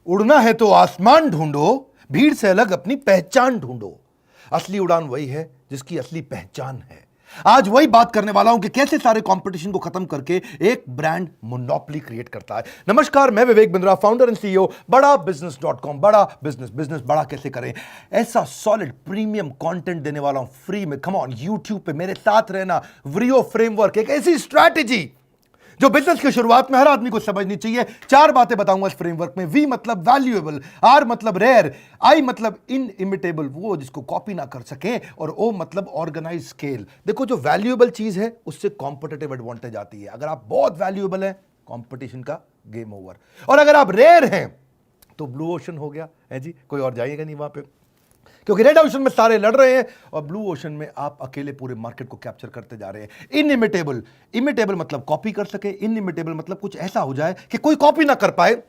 उड़ना है तो आसमान ढूंढो, भीड़ से अलग अपनी पहचान ढूंढो। असली उड़ान वही है जिसकी असली पहचान है। आज वही बात करने वाला हूं कि कैसे सारे कंपटीशन को खत्म करके एक ब्रांड मोनोपोली क्रिएट करता है। नमस्कार, मैं Vivek Bindra, founder and CEO बड़ा बिजनेस.com। बड़ा बिजनेस बड़ा कैसे करें, ऐसा सॉलिड प्रीमियम कंटेंट देने वाला हूं फ्री में। कम ऑन, यूट्यूब पे मेरे साथ रहना। व्रियो फ्रेमवर्क, एक ऐसी स्ट्रैटेजी जो बिजनेस की शुरुआत में हर आदमी को समझनी चाहिए। 4 बातें बताऊंगा इस फ्रेमवर्क में। वी मतलब वैल्यूएबल, आर मतलब रेयर, आई मतलब इनइमिटेबल, वो जिसको कॉपी ना कर सके, और ओ मतलब ऑर्गेनाइज स्केल। देखो, जो वैल्यूएबल चीज है उससे कॉम्पिटिटिव एडवांटेज आती है। अगर आप बहुत वैल्यूएबल हैं, कंपटीशन का गेम ओवर। और अगर आप रेयर हैं तो ब्लू ओशन हो गया है जी, कोई और जाइएगा नहीं वहां पे, क्योंकि रेड ओशन में सारे लड़ रहे हैं और ब्लू ओशन में आप अकेले पूरे मार्केट को कैप्चर करते जा रहे हैं। इनइमिटेबल, इमिटेबल मतलब कॉपी कर सके, इनइमिटेबल मतलब कुछ ऐसा हो जाए कि कोई कॉपी ना कर पाए,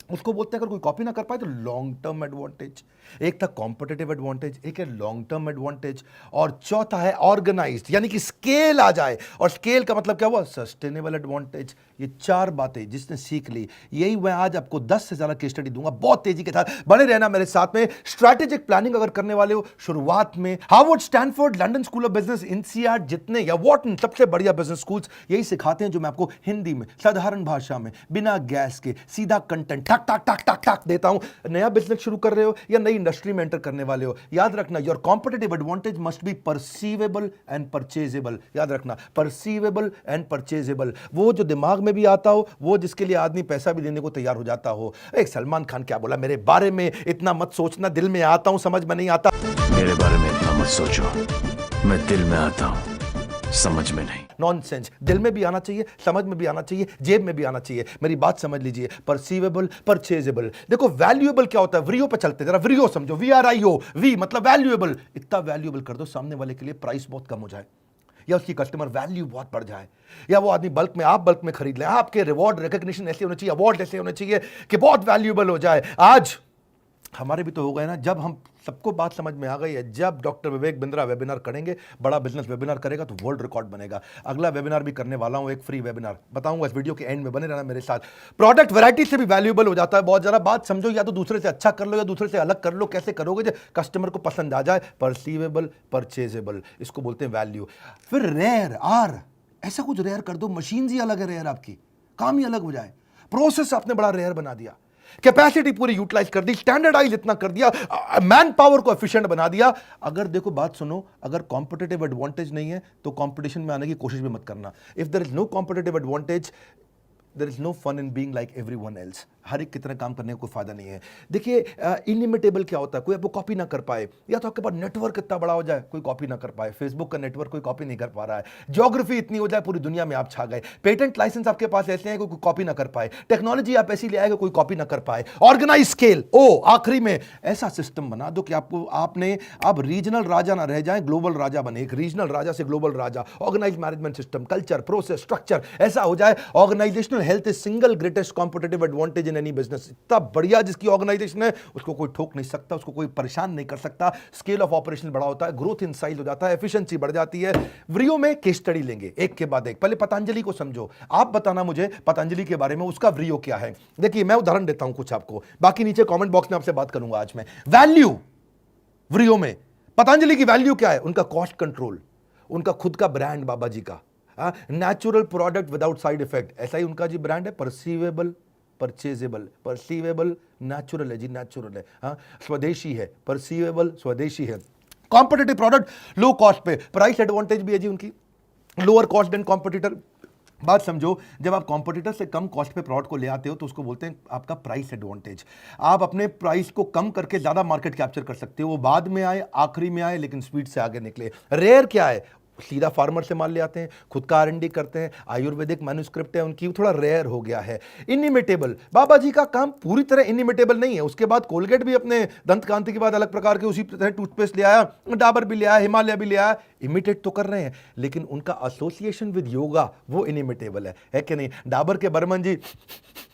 उसको बोलते हैं। अगर कोई कॉपी ना कर पाए तो लॉन्ग टर्म एडवांटेज। एक था कॉम्पिटिटिव एडवांटेज, एक है लॉन्ग टर्म एडवांटेज, और चौथा है ऑर्गेनाइज्ड, यानी कि स्केल आ जाए। और स्केल का मतलब क्या हुआ? Sustainable advantage. ये 4 बातें जिसने सीख ली, यही मैं आज आपको 10 से ज्यादा केस स्टडी दूंगा। बहुत तेजी के साथ बने रहना मेरे साथ में। स्ट्रैटेजिक प्लानिंग अगर करने वाले हो, शुरुआत में Harvard, Stanford, London school of business, INSEAD, जितने या वॉटन, सबसे बढ़िया बिजनेस स्कूल्स यही सिखाते हैं, जो मैं आपको हिंदी में साधारण भाषा में बिना गैस के सीधा कंटेंट टक टक टक टक टक देता हूं। नया बिजनेस शुरू कर रहे हो या नई इंडस्ट्री में एंटर करने वाले हो, याद रखना, your competitive advantage must be perceivable and purchasable. याद रखना, परसीवेबल एंड परचेजेबल, वो जो दिमाग में भी आता हो, वो जिसके लिए आदमी पैसा भी देने को तैयार हो जाता हो। एक सलमान खान क्या बोला मेरे बारे में? इतना मत सोचना, दिल में आता हूं, समझ में नहीं आता। मेरे बारे में इतना मत सोचो, मैं दिल में आता हूं, समझ में नहीं। नॉनसेंस। दिल में भी आना चाहिए, समझ में भी आना चाहिए, जेब में भी आना चाहिए। मेरी बात समझ लीजिए। परसीवेबल, परचेजेबल। देखो, वैल्यूएबल क्या होता है? व्रियो पे चलते, जरा व्रियो समझो। VRIO, वी मतलब वैल्यूएबल। इतना वैल्यूएबल कर दो सामने वाले के लिए प्राइस बहुत कम हो जाए, या उसकी कस्टमर वैल्यू बहुत बढ़ जाए, या वो आदमी बल्क में, आप बल्क में खरीद ले। आपके रिवॉर्ड रिकॉग्निशन ऐसे होने चाहिए, अवार्ड ऐसे होने चाहिए कि बहुत वैल्यूएबल हो जाए। आज हमारे भी तो हो गए ना, जब हम सबको बात समझ में आ गई है, जब डॉक्टर विवेक बिंद्रा वेबिनार करेंगे, बड़ा बिजनेस वेबिनार करेगा तो वर्ल्ड रिकॉर्ड बनेगा। अगला वेबिनार भी करने वाला हूं, एक फ्री वेबिनार बताऊंगा इस वीडियो के एंड में, बने रहना मेरे साथ। प्रोडक्ट वैरायटी से भी वैल्यूएबल हो जाता है बहुत। जरा बात समझो, या तो दूसरे से अच्छा कर लो या दूसरे से अलग कर लो। कैसे करोगे जो कस्टमर को पसंद आ जाए? परसीवेबल, परचेजेबल, इसको बोलते हैं वैल्यू। फिर रेयर, आर, ऐसा कुछ रेयर कर दो, मशीन ही अलग है रेयर, आपकी काम ही अलग हो जाए। प्रोसेस आपने बड़ा रेयर बना दिया, कैपेसिटी पूरी यूटिलाइज कर दी, स्टैंडर्डाइज इतना कर दिया, मैन पावर को एफिशिएंट बना दिया। अगर देखो, बात सुनो, अगर कॉम्पिटिटिव एडवांटेज नहीं है तो कंपटीशन में आने की कोशिश भी मत करना। If there is no competitive advantage, there is no fun in being like everyone else. हर एक की तरह काम करने का कोई फायदा नहीं है। देखिए, इनलिमिटेबल क्या होता है? कोई आपको कॉपी ना कर पाए, या तो आपके पास नेटवर्क इतना बड़ा हो जाए कोई कॉपी ना कर पाए। फेसबुक का नेटवर्क कोई कॉपी नहीं कर पा रहा है। ज्योग्राफी इतनी हो जाए पूरी दुनिया में आप छा गए। पेटेंट लाइसेंस आपके पास ऐसे हैं कोई कॉपी ना कर पाए। टेक्नोलॉजी आप ऐसी ले आए कोई कॉपी ना कर पाए। ऑर्गेनाइज स्केल, ओ आखिरी में ऐसा सिस्टम बना दो कि आपने अब रीजनल राजा ना रह जाए, ग्लोबल राजा बने। एक रीजनल राजा से ग्लोबल राजा। Organize management system, culture, process, structure ऐसा हो जाए। Organizational health is single greatest competitive advantage in any business. इतना बढ़िया जिसकी ऑर्गेनाइजेशन है, उसको कोई ठोक नहीं सकता, उसको कोई परेशान नहीं कर सकता। स्केल ऑफ ऑपरेशन बड़ा होता है, ग्रोथ इन साइज हो जाता है, एफिशिएंसी बढ़ जाती है। व्रियो में केस स्टडी लेंगे एक के बाद एक। पहले पतंजलि को समझो, आप बताना मुझे पतंजलि के बारे में, उसका व्रियो क्या है। देखिए, मैं उदाहरण देता हूं कुछ आपको, बाकी नीचे कमेंट बॉक्स में आपसे बात करूंगा आज मैं। वैल्यू व्रियो में पतंजलि की वैल्यू क्या है? उनका कॉस्ट कंट्रोल, उनका खुद का ब्रांड बाबा जी का, natural product without side effect, ऐसा ही उनका जी ब्रांड है। परसीवेबल, परचेजेबल, परसीवेबल नेचुरल है जी, नेचुरल है। हाँ, स्वदेशी है, परसीवेबल स्वदेशी है। कॉम्पिटिटिव प्रोडक्ट, लो कॉस्ट पे, प्राइस एडवांटेज भी है जी उनकी, लोअर कॉस्ट देन कॉम्पिटिटर। बात समझो, जब आप कॉम्पिटिटर से कम कॉस्ट पे प्रोडक्ट को ले आते हो तो उसको बोलते हैं आपका प्राइस एडवांटेज। आप अपने प्राइस को कम करके ज्यादा मार्केट कैप्चर कर सकते हो। वो बाद में आए, आखिरी में आए, लेकिन स्पीड से आगे निकले। रेयर क्या है? सीधा फार्मर से माल ले आते हैं, खुद का R&D करते हैं, आयुर्वेदिक मैन्युस्क्रिप्ट है उनकी, थोड़ा रेयर हो गया है। इनइमिटेबल, बाबा जी का काम पूरी तरह इनइमिटेबल नहीं है। उसके बाद कोलगेट भी अपने दंत कांति के बाद अलग प्रकार के उसी तरह टूथपेस्ट ले आया, डाबर भी ले आया, हिमालय भी ले आया। इमिटेट तो कर रहे हैं, लेकिन उनका एसोसिएशन विद योगा वो इनइमिटेबल है कि नहीं? डाबर के बर्मन जी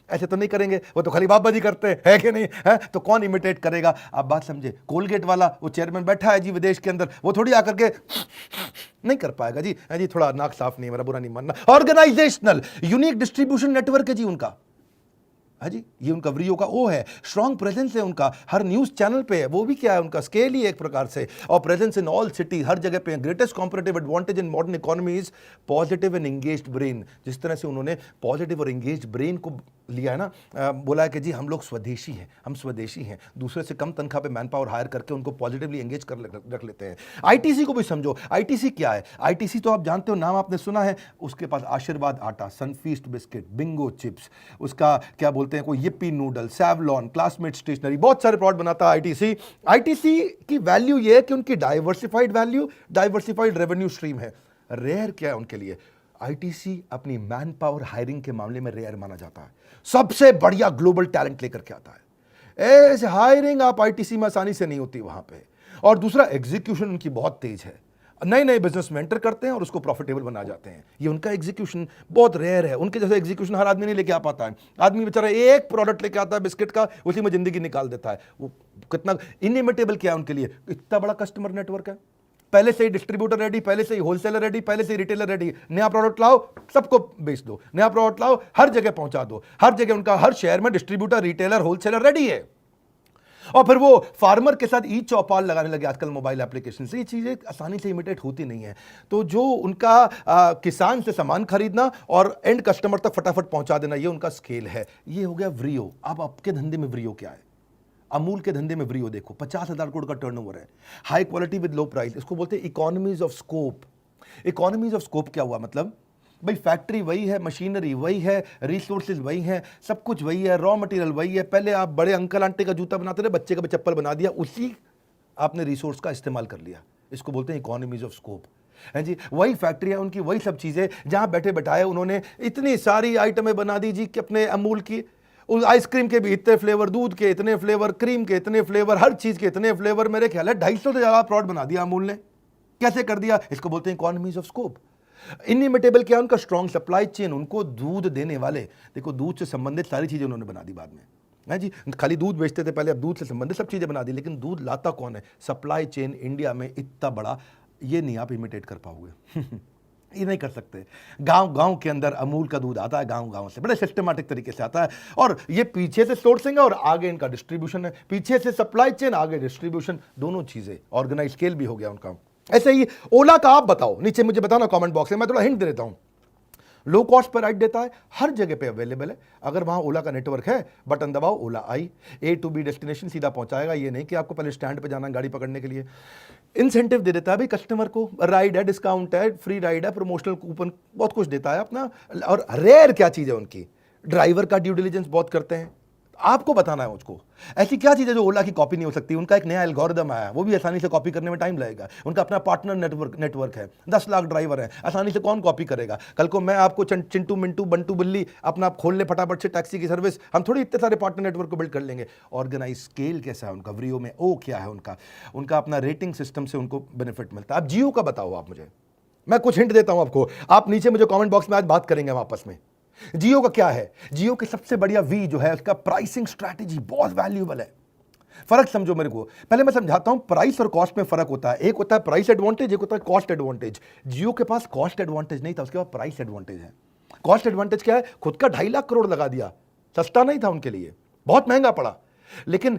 ऐसे तो नहीं करेंगे, वो तो खाली बाबा जी करते हैं, है कि नहीं? है तो कौन इमिटेट करेगा? आप बात समझे। कोलगेट वाला वो चेयरमैन बैठा है जी विदेश के अंदर, वो थोड़ी आकर के नहीं कर पाएगा जी। है जी, थोड़ा नाक साफ नहीं, मेरा बुरा नहीं मानना। ऑर्गेनाइजेशनल यूनिक डिस्ट्रीब्यूशन नेटवर्क है जी उनका। हाँ जी, ये उनका व्रियो का ओ है, स्ट्रॉन्ग प्रेजेंस है उनका, हर न्यूज़ चैनल पे है, वो भी क्या है उनका स्केल ही एक प्रकार से, और प्रेजेंस इन ऑल सिटी, हर जगह पे। Greatest competitive advantage in modern economy is positive and engaged brain. जिस तरह से उन्होंने पॉजिटिव और एंगेज्ड ब्रेन को लिया है ना, बोला है कि जी हम लोग स्वदेशी हैं, हम स्वदेशी हैं, दूसरे से कम तनख्वाह पे मैन पावर हायर करके उनको पॉजिटिवली एंगेज कर रख लेते हैं। आईटीसी को भी समझो, आईटीसी क्या है? आईटीसी तो आप जानते हो, नाम आपने सुना है, उसके पास आशीर्वाद आटा, सनफीस्ट बिस्किट, बिंगो चिप्स, उसका क्या बोलते हैं कोई yippee noodle, Savlon, classmate stationery, बहुत सारे प्रोडक्ट बनाता है आईटीसी। आईटीसी की वैल्यू ये है कि उनकी diversified value, diversified revenue stream है। रेयर क्या है उनके लिए? आईटीसी अपनी मैन पावर हायरिंग के मामले में रेयर माना जाता है, सबसे बढ़िया ग्लोबल टैलेंट लेकर के आता है। ऐसे हायरिंग आप आईटीसी में आसानी से नहीं होती वहां पे। और दूसरा, एग्जीक्यूशन उनकी बहुत तेज है, नए नए बिजनेस में एंटर करते हैं और उसको प्रॉफिटेबल बना जाते हैं। ये उनका एग्जीक्यूशन बहुत रेयर है, उनके जैसे एग्जीक्यूशन हर आदमी नहीं लेके आ पाता है। आदमी बेचारा एक प्रोडक्ट लेके आता है बिस्किट का, उसी में जिंदगी निकाल देता है। वो कितना इनइमिटेबल क्या है उनके लिए, इतना बड़ा कस्टमर नेटवर्क है, पहले से ही डिस्ट्रीब्यूटर रेडी, पहले से ही होलसेलर रेडी, पहले से ही रिटेलर रेडी। नया प्रोडक्ट लाओ, सबको बेच दो, नया प्रोडक्ट लाओ, हर जगह पहुंचा दो, हर जगह उनका हर शहर में डिस्ट्रीब्यूटर, रिटेलर, होलसेलर रेडी है। और फिर वो फार्मर के साथ ई चौपाल लगाने लगे आजकल मोबाइल एप्लीकेशन से। ये चीजें आसानी से इमिटेट होती नहीं है। तो जो उनका किसान से सामान खरीदना और एंड कस्टमर तक फटाफट पहुंचा देना, ये उनका स्केल है। ये हो गया व्रियो। अब आपके धंधे में व्रियो क्या है? अमूल के धंधे में व्रियो देखो, 50,000 करोड़ का टर्नओवर है, high quality with low price. इसको बोलते हैं economies of scope. Economies of scope क्या हुआ? मतलब भाई फैक्ट्री वही है, मशीनरी वही है, रिसोर्सेज वही है, सब कुछ वही है, रॉ मटेरियल वही है। पहले आप बड़े अंकल आंटी का जूता बनाते थे, बच्चे का भी चप्पल बना दिया, उसी आपने रिसोर्स का इस्तेमाल कर लिया। इसको बोलते हैं इकोनॉमीज ऑफ स्कोप, है जी। वही फैक्ट्रियां उनकी, वही सब चीजें, जहां बैठे बैठाए उन्होंने इतनी सारी आइटमें बना दी जी कि अपने अमूल की, उस आइसक्रीम के भी इतने फ्लेवर, दूध के इतने फ्लेवर, क्रीम के इतने फ्लेवर, हर चीज के इतने फ्लेवर। मेरे ख्याल है 250 से ज्यादा प्रोडक्ट बना दिया अमूल ने। कैसे कर दिया? इसको बोलते हैं इकोनॉमीज ऑफ स्कोप। इनइमिटेबल क्या? उनका स्ट्रॉन्ग सप्लाई चेन। उनको दूध देने वाले, देखो दूध से संबंधित सारी चीजें उन्होंने बना दी बाद में, है जी। खाली दूध बेचते थे पहले, अब दूध से संबंधित सब चीजें बना दी। लेकिन दूध लाता कौन है? सप्लाई चेन इंडिया में इतना बड़ा, ये नहीं आप इमिटेट कर पाओगे। ये नहीं कर सकते। गांव गांव के अंदर अमूल का दूध आता है, गांव गांव से बड़े सिस्टमैटिक तरीके से आता है। और ये पीछे से सोर्सिंग है और आगे इनका डिस्ट्रीब्यूशन है। पीछे से सप्लाई चेन, आगे डिस्ट्रीब्यूशन, दोनों चीजें। ऑर्गेनाइज स्केल भी हो गया उनका। ऐसे ही ओला का आप बताओ, नीचे मुझे बताना कमेंट बॉक्स में, मैं थोड़ा हिंट दे देता हूं। लो कॉस्ट पर राइड देता है, हर जगह पे अवेलेबल है। अगर वहां ओला का नेटवर्क है, बटन दबाओ, ओला आई, ए टू बी डेस्टिनेशन सीधा पहुंचाएगा। ये नहीं कि आपको पहले स्टैंड पे जाना गाड़ी पकड़ने के लिए। इंसेंटिव दे देता है भाई कस्टमर को, राइड है, डिस्काउंट है, फ्री राइड है, प्रमोशनल कूपन, बहुत कुछ देता है अपना। और रेयर क्या चीज है उनकी? ड्राइवर का ड्यू डिलिजेंस बहुत करते हैं, आपको बताना है मुझको। ऐसी क्या चीज है जो ओला की कॉपी नहीं हो सकती? उनका एक नया एल्गोरिदम आया, वो भी आसानी से कॉपी करने में टाइम लगेगा। उनका अपना पार्टनर नेटवर्क है, 10 लाख ड्राइवर है, आसानी से कौन कॉपी करेगा? कल को मैं आपको चिंटू मिंटू बंटू बिल्ली अपना खोल ले फटाफट से टैक्सी की सर्विस, हम थोड़ी इतने सारे पार्टनर नेटवर्क को बिल्ड कर लेंगे। ऑर्गेनाइज स्केल कैसा है उनका? व्रियो में ओ क्या है उनका? उनका अपना रेटिंग सिस्टम से उनको बेनिफिट मिलता है। अब जियो का बताओ आप मुझे, मैं कुछ हिंट देता हूं आपको, आप नीचे मुझे कॉमेंट बॉक्स में आज बात करेंगे हम आपस में। जियो का क्या है? जियो की सबसे बढ़िया वी जो है, उसका प्राइसिंग स्ट्रैटेजी बहुत वैल्यूएबल है। फर्क समझो मेरे को, पहले मैं समझाता हूं। प्राइस और कॉस्ट में फर्क होता है। एक होता है प्राइस एडवांटेज, एक होता है कॉस्ट एडवांटेज। जियो के पास कॉस्ट एडवांटेज नहीं था, उसके पास प्राइस एडवांटेज है। कॉस्ट एडवांटेज क्या है? खुद का 2.5 लाख करोड़ लगा दिया, सस्ता नहीं था उनके लिए, बहुत महंगा पड़ा। लेकिन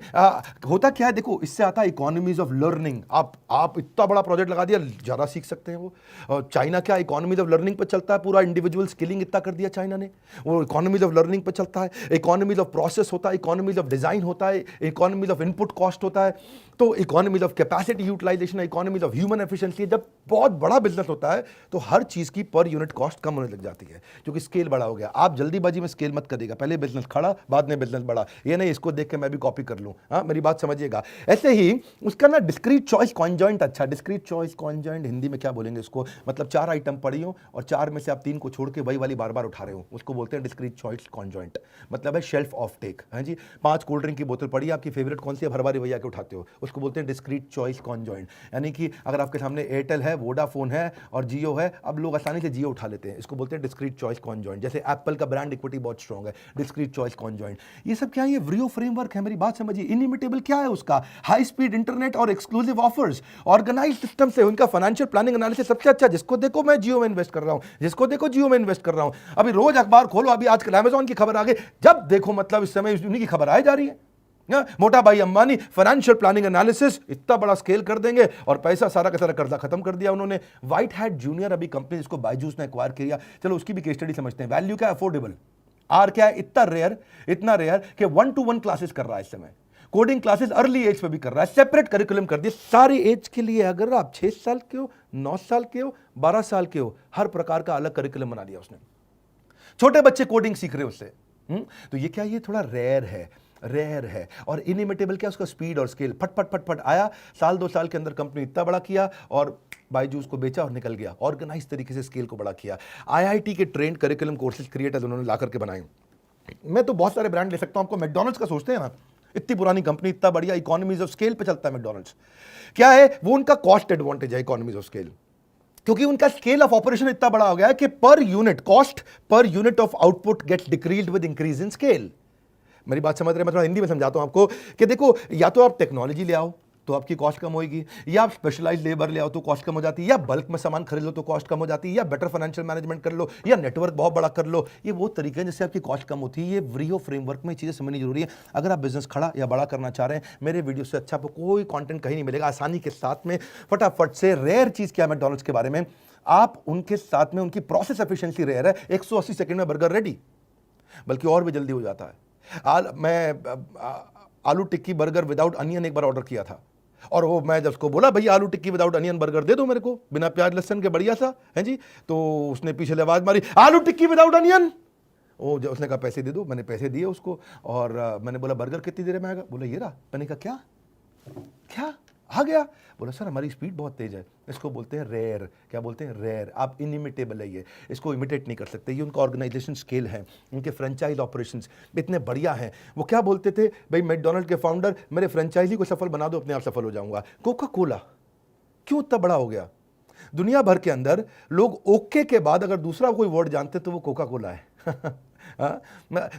होता क्या है, देखो इससे आता है इकोनॉमीज ऑफ लर्निंग। आप इतना बड़ा प्रोजेक्ट लगा दिया, ज्यादा सीख सकते हैं वो। चाइना क्या इकोनॉमीज ऑफ लर्निंग पे चलता है, पूरा इंडिविजुअल स्किलिंग इतना कर दिया चाइना ने, वो इकोनॉमीज ऑफ लर्निंग पे चलता है। इकोनॉमीज ऑफ प्रोसेस होता है, इकोनॉमीज ऑफ डिजाइन होता है, इकोनॉमीज ऑफ इनपुट कॉस्ट होता है, तो economies of capacity utilisation, economies of human efficiency. जब बहुत बड़ा बिजनेस होता है तो हर चीज की पर यूनिट कॉस्ट कम होने लग जाती है, क्योंकि स्केल बड़ा हो गया। आप जल्दीबाजी में स्केल मत करिएगा, पहले बिजनेस खड़ा बाद में बिजनेस बड़ा, ये नहीं इसको देख के मैं भी कॉपी कर लूं। हाँ, मेरी बात समझिएगा। ऐसे ही उसका ना डिस्क्रीट चॉइस कॉन्जॉइंट, अच्छा डिस्क्रीट चॉइस कॉन्जॉइंट हिंदी में क्या बोलेंगे इसको? मतलब 4 आइटम पड़ी हो और 4 में से आप 3 को छोड़ के वही वाली बार बार उठा रहे हो, उसको बोलते हैं डिस्क्रीट चॉइस कॉन्जॉइंट। मतलब है शेल्फ ऑफ टेक। हाँ जी, 5 कोल्ड ड्रिंक की बोतल पड़ी, आपकी फेवरेट कौन सी है? हर बार वही आके उठाते हो, उसको बोलते हैं डिस्क्रीट चॉइस कॉन्जॉइंट। यानी कि अगर आपके सामने एयरटेल है, वोडाफोन है और जियो है, अब लोग आसानी से जियो उठा लेते हैं, इसको बोलते हैं डिस्क्रीट चॉइस कॉन्जॉइंट। जैसे एप्पल का ब्रांड इक्विटी बहुत स्ट्रॉन्ग है, डिस्क्रीट चॉइस कॉन्जॉइंट। ये सब क्या है? ये व्रियो फ्रेमवर्क है मेरी बात समझिए, इनिमिटेबल क्या है उसका? हाई स्पीड इंटरनेट और एक्सक्लूसिव ऑफर्स, ऑर्गेनाइज सिस्टम से उनका फाइनेंशियल प्लानिंग एनालिसिस सबसे अच्छा। जिसको देखो मैं जियो में इन्वेस्ट कर रहा हूं, जिसको देखो जियो में इन्वेस्ट कर रहा हूं। अभी रोज अखबार खोलो, अभी आजकल अमेजॉन की खबर आ गई, जब देखो मतलब इस समय उन्हीं की खबर आ जा रही है। मोटा भाई अंबानी फाइनेंशियल प्लानिंग एनालिसिस इतना बड़ा स्केल कर देंगे और पैसा सारा का सारा कर्जा खत्म कर दिया उन्होंने। व्हाइट हैट जूनियर अभी कंपनी जिसको बायजूस ने एक्वायर किया, चलो उसकी भी केस स्टडी समझते हैं। वैल्यू क्या? अफोर्डेबल। आर क्या है? इतना रेयर कि 1-to-1 क्लासेस कर रहा है इस समय, कोडिंग क्लासेस अर्ली एज पे भी कर रहा है, सेपरेट करिकुलम कर दिया सारी एज के लिए। अगर आप 6 साल के हो, 9 साल के हो, 12 साल के हो, हर प्रकार का अलग करिकुलम बना दिया उसने। छोटे बच्चे कोडिंग सीख रहे हैं उससे। तो ये क्या, ये थोड़ा रेयर है। और इनिमिटेबल क्या? उसका स्पीड और स्केल, फट आया, साल 2 साल के अंदर कंपनी इतना बड़ा किया और बायजूस को बेचा और निकल गया। ऑर्गेनाइज तरीके से स्केल को बड़ा किया। आईआईटी के ट्रेंड करिकुलम कोर्सेज क्रिएटर्स उन्होंने ला करके बनाए। मैं तो बहुत सारे ब्रांड ले सकता हूं आपको। मैकडॉनल्ड्स का सोचते हैं ना, इतनी पुरानी कंपनी, इतना बढ़िया, इकोनॉमीज ऑफ स्केल पे चलता है मैकडॉनल्ड्स। क्या है वो? उनका कॉस्ट एडवांटेज है, इकोनॉमीज ऑफ स्केल, क्योंकि उनका स्केल ऑफ ऑपरेशन इतना बड़ा हो गया है कि per unit cost, per unit of output gets decreased with increase in scale. मेरी बात समझ रहे हैं? मैं थोड़ा हिंदी में समझाता हूं आपको कि देखो, या तो आप टेक्नोलॉजी ले आओ तो आपकी कॉस्ट कम होगी, या आप स्पेशलाइज लेबर ले आओ तो कॉस्ट कम हो जाती है, या बल्क में सामान खरीद लो तो कॉस्ट कम हो जाती है, या बेटर फाइनेंशियल मैनेजमेंट कर लो, या नेटवर्क बहुत बड़ा कर लो। ये वो तरीके हैं जिससे आपकी कॉस्ट कम होती है। ये व्रियो फ्रेमवर्क में चीज़ें समझनी जरूरी है। अगर आप बिजनेस खड़ा या बड़ा करना चाह रहे हैं, मेरे वीडियो से अच्छा आपको कोई कंटेंट कहीं नहीं मिलेगा। आसानी के साथ में फटाफट से, रेयर चीज़ क्या है मैकडॉनल्ड्स के बारे में, आप उनके साथ में उनकी प्रोसेस एफिशिएंसी रेयर है। 180 सेकंड में बर्गर रेडी, बल्कि और भी जल्दी हो जाता है। मैं आलू टिक्की बर्गर विदाउट अनियन एक बार ऑर्डर किया था, और वो मैं जब उसको बोला भैया आलू टिक्की विदाउट अनियन बर्गर दे दो मेरे को, बिना प्याज लहसुन के, बढ़िया सा है जी, तो उसने पीछे से आवाज मारी, आलू टिक्की विदाउट अनियन। वो जब उसने कहा पैसे दे दो, मैंने पैसे दिए उसको, और मैंने बोला बर्गर कितनी देर में आएगा? बोला ये रहा। मैंने कहा क्या आ गया? बोला सर हमारी स्पीड बहुत तेज है। इसको बोलते हैं रेयर। क्या बोलते हैं? रेयर। आप इनिमिटेबल है, ये इसको इमिटेट नहीं कर सकते। ये उनका ऑर्गेनाइजेशन स्केल है, उनके फ्रेंचाइज ऑपरेशंस इतने बढ़िया हैं। वो क्या बोलते थे भाई, मैकडॉनल्ड के फाउंडर, मेरे फ्रेंचाइजी को सफल बना दो, अपने आप सफल हो जाऊंगा। कोका कोला क्यों इतना बड़ा हो गया? दुनिया भर के अंदर लोग ओके के बाद अगर दूसरा कोई वर्ड जानते तो वो कोका कोला है।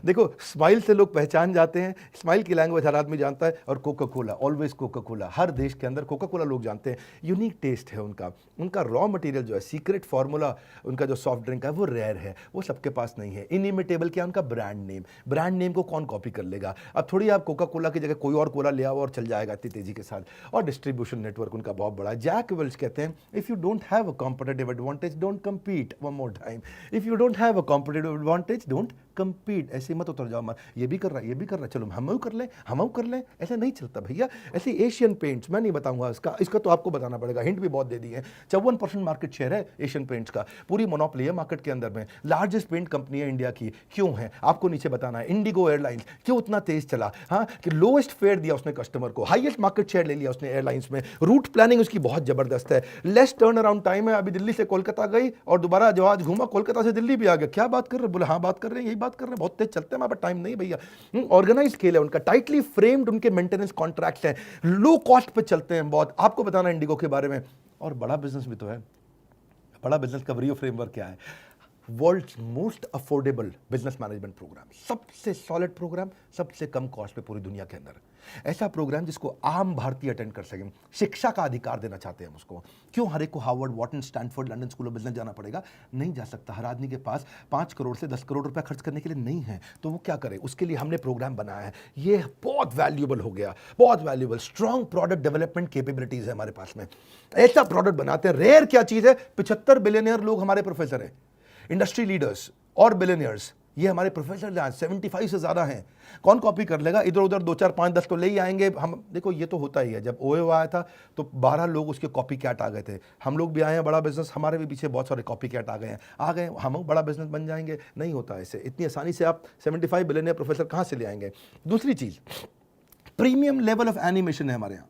देखो, स्माइल से लोग पहचान जाते हैं, स्माइल की लैंग्वेज हर आदमी जानता है, और Coca Cola, always Coca Cola, हर देश के अंदर कोका कोला लोग जानते हैं। यूनिक टेस्ट है उनका रॉ मटेरियल जो है, सीक्रेट फार्मूला, उनका जो सॉफ्ट ड्रिंक है वो रेयर है, वो सबके पास नहीं है। इनिमिटेबल क्या? उनका ब्रांड नेम को कौन कॉपी कर लेगा? अब थोड़ी आप कोका कोला की जगह कोई और कोला ले आओ और चल जाएगा इतनी तेजी के साथ। और डिस्ट्रीब्यूशन नेटवर्क उनका बहुत बड़ा है। जैक वेल्च कहते हैं, if you don't have a competitive advantage don't compete. One more time, if you don't have a competitive advantage don't compete. ऐसे मत उतर जाओ, ये भी कर रहा है, चलो हम कर लें, ऐसे नहीं चलता भैया। ऐसे एशियन पेंट्स, मैं नहीं बताऊंगा इसका तो आपको बताना पड़ेगा, हिंट भी बहुत दे दी है। 54% मार्केट शेयर है एशियन पेंट्स का, पूरी मोनोपोली है मार्केट के अंदर में। लार्जेस्ट पेंट कंपनी है इंडिया की। क्यों है आपको नीचे बताना है। इंडिगो एयरलाइंस क्यों उतना तेज चला? हाँ, कि लोएस्ट फेयर दिया उसने कस्टमर को, हाईएस्ट मार्केट शेयर ले लिया उसने एयरलाइंस में। रूट प्लानिंग उसकी बहुत जबरदस्त है, लेस टर्न अराउंड टाइम है। अभी दिल्ली से कोलकाता गई और दोबारा जहाज घूमा, कोलकाता से दिल्ली भी आ गया। क्या बात कर रहे? बोले हाँ बात कर रहे हैं, यही बात कर रहे हैं, बहुत तेज चलते हैं, हमारे पास टाइम नहीं भैया। ऑर्गेनाइज खेल है उनका, टाइटली फ्रेम्ड उनके मेंटेनेंस कॉन्ट्रैक्ट्स हैं, लो कॉस्ट पे चलते हैं बहुत। आपको बताना इंडिगो के बारे में। और बड़ा बिजनेस भी तो है। बड़ा बिजनेस का व्रियो फ्रेमवर्क क्या है? World's most affordable business management program, सबसे सॉलिड प्रोग्राम, सबसे कम कॉस्ट पे पूरी दुनिया के अंदर। ऐसा प्रोग्राम जिसको आम भारतीय अटेंड कर सकें। शिक्षा का अधिकार देना चाहते हैं हम उसको। क्यों हर एक को Harvard, Wharton, Stanford, London school of business जाना पड़ेगा? नहीं जा सकता। हर आदमी के पास 5 करोड़ से 10 करोड़ रुपया खर्च करने के लिए नहीं है, तो वो क्या करे? उसके लिए हमने प्रोग्राम बनाया है। ये बहुत वैल्यूएबल हो गया, बहुत valuable. Strong product development capabilities है हमारे पास में। ऐसा प्रोडक्ट बनाते हैं। रेयर क्या चीज है? 75 बिलियनियर लोग हमारे प्रोफेसर हैं, इंडस्ट्री लीडर्स और बिलियनियर्स, ये हमारे प्रोफेसर जहाँ 75 से ज़्यादा हैं। कौन कॉपी कर लेगा? इधर उधर 2 4 5 10 तो ले ही आएंगे हम। देखो ये तो होता ही है। जब ओयो आया था तो 12 लोग उसके कॉपी कैट आ गए थे। हम लोग भी आए हैं, बड़ा बिजनेस, हमारे भी पीछे बहुत सारे कॉपी कैट आ गए, हम बड़ा बिजनेस बन जाएंगे। नहीं होता ऐसे, इतनी आसानी से आप 75 बिलियनियर प्रोफेसर कहाँ से ले आएंगे? दूसरी चीज़, प्रीमियम लेवल ऑफ एनिमेशन है हमारे यहाँ।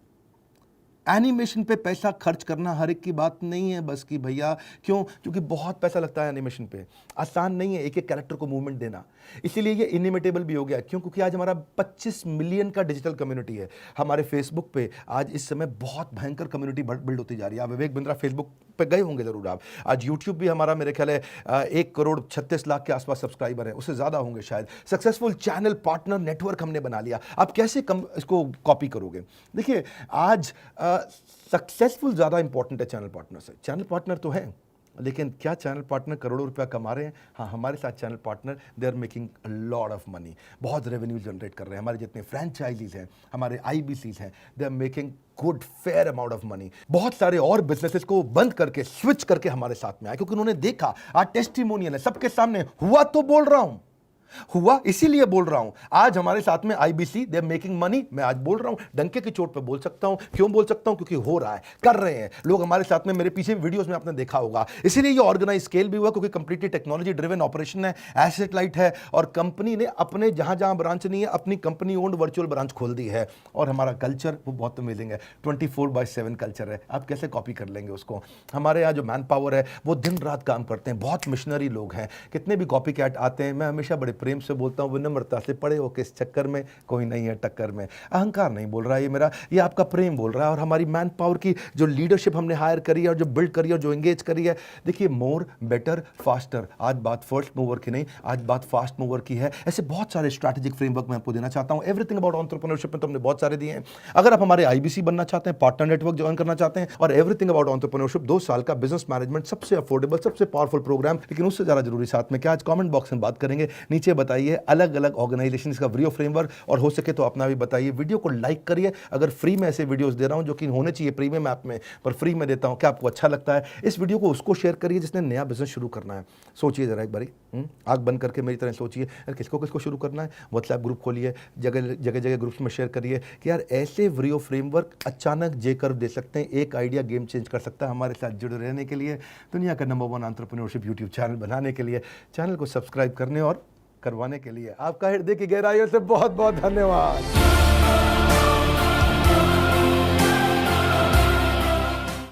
एनिमेशन पे पैसा खर्च करना हर एक की बात नहीं है बस की भैया। क्यों? क्योंकि बहुत पैसा लगता है एनिमेशन पे, आसान नहीं है एक एक कैरेक्टर को मूवमेंट देना। इसीलिए ये इनिमिटेबल भी हो गया। क्यों? क्योंकि आज हमारा 25 मिलियन का डिजिटल कम्युनिटी है। हमारे फेसबुक पे आज इस समय बहुत भयंकर कम्युनिटी बिल्ड होती जा रही है। आप विवेक बिंद्रा फेसबुक पे गए होंगे ज़रूर आप। आज यूट्यूब भी हमारा मेरे ख्याल है 1,36,00,000 के आसपास सब्सक्राइबर हैं, उससे ज़्यादा होंगे शायद। सक्सेसफुल चैनल पार्टनर नेटवर्क हमने बना लिया। आप कैसे इसको कॉपी करोगे? देखिए आज सक्सेसफुल ज़्यादा इंपॉर्टेंट है चैनल पार्टनर से। चैनल पार्टनर तो है, लेकिन क्या चैनल पार्टनर करोड़ों रुपया कमा रहे हैं? हाँ, हमारे साथ channel partner they are making a lot of money, बहुत रेवेन्यू जनरेट कर रहे हैं। हमारे जितने फ्रेंचाइजीज हैं, हमारे IBCs हैं, they are making good fair amount of money. बहुत सारे और बिजनेसेस को बंद करके स्विच करके हमारे साथ में आए, क्योंकि उन्होंने देखा आज टेस्टिमोनियल है सबके सामने, हुआ तो बोल रहा हूं, हुआ इसीलिए बोल रहा हूं। आज हमारे साथ में IBC they are making money, मैं आज बोल रहा हूं, डंके की चोट पे बोल सकता हूं। क्यों बोल सकता हूं? क्योंकि हो रहा है, कर रहे हैं लोग हमारे साथ में। मेरे पीछे वीडियोस में आपने देखा होगा, इसीलिए ये ऑर्गेनाइज स्केल भी हुआ, क्योंकि कंप्लीटली टेक्नोलॉजी ड्रिवन ऑपरेशन है, एसेट लाइट है, और कंपनी ने अपने जहां जहां ब्रांच नहीं है अपनी कंपनी ओन्ड वर्चुअल ब्रांच खोल दी है। और हमारा कल्चर वो बहुत अमेजिंग है, 24/7 कल्चर है। आप कैसे कॉपी कर लेंगे उसको? हमारे यहाँ जो मैन पावर है वो दिन रात काम करते हैं, बहुत मिशनरी लोग हैं। कितने भी कॉपी कैट आते हैं, मैं हमेशा बड़े प्रेम से बोलता हूँ, विनम्रता से, पड़े हो किस चक्कर में, कोई नहीं है टक्कर में। अहंकार नहीं बोल रहा है ये मेरा, ये आपका प्रेम बोल रहा है। और हमारी मैन पावर की जो लीडरशिप हमने हायर करी है और जो बिल्ड करी है और जो एंगेज करी है, देखिए मोर बेटर फास्टर। आज बात फर्स्ट मूवर की नहीं, आज बात फास्ट मूवर की है। ऐसे बहुत सारे स्ट्रैटेजिक फ्रेमवर्क मैं आपको देना चाहता हूँ। एवरीथिंग अबाउट एंटरप्रेन्योरशिप में तो हमने बहुत सारे दिए हैं। अगर आप हमारे IBC बनना चाहते हैं, पार्टनर नेटवर्क ज्वाइन करना चाहते हैं, और एवरीथिंग अबाउट एंटरप्रेन्योरशिप 2 साल का बिजनेस मैनेजमेंट, सबसे अफोर्डेबल, सबसे पावरफुल प्रोग्राम, लेकिन उससे ज़्यादा जरूरी साथ में क्या, आज कमेंट बॉक्स में बात करेंगे। नीचे बताइए अलग अलग ऑर्गेनाइजेशन का व्रियो फ्रेमवर्क, और हो सके तो अपना भी बताइए। वीडियो को लाइक करिए। अगर फ्री में ऐसे वीडियोस दे रहा हूं जो कि होने चाहिए प्रीमियम ऐप में, पर फ्री में देता हूं, क्या आपको अच्छा लगता है? इस वीडियो को उसको शेयर करिए जिसने नया बिजनेस शुरू करना है। सोचिए जरा एक बारी, आंख बंद करके मेरी तरह सोचिए, यार किसको किसको शुरू करना है। व्हाट्सएप ग्रुप खोलिए, जगह जगह ग्रुप्स में शेयर करिए कि यार ऐसे व्रियो फ्रेमवर्क अचानक जे कर्व दे सकते हैं, एक आइडिया गेम चेंज कर सकता है। हमारे साथ जुड़े रहने के लिए, दुनिया का नंबर 1 एंटरप्रेन्योरशिप यूट्यूब चैनल बनाने के लिए, चैनल को सब्सक्राइब करने और करवाने के लिए आपका हृदय की गहराइयों से बहुत बहुत धन्यवाद।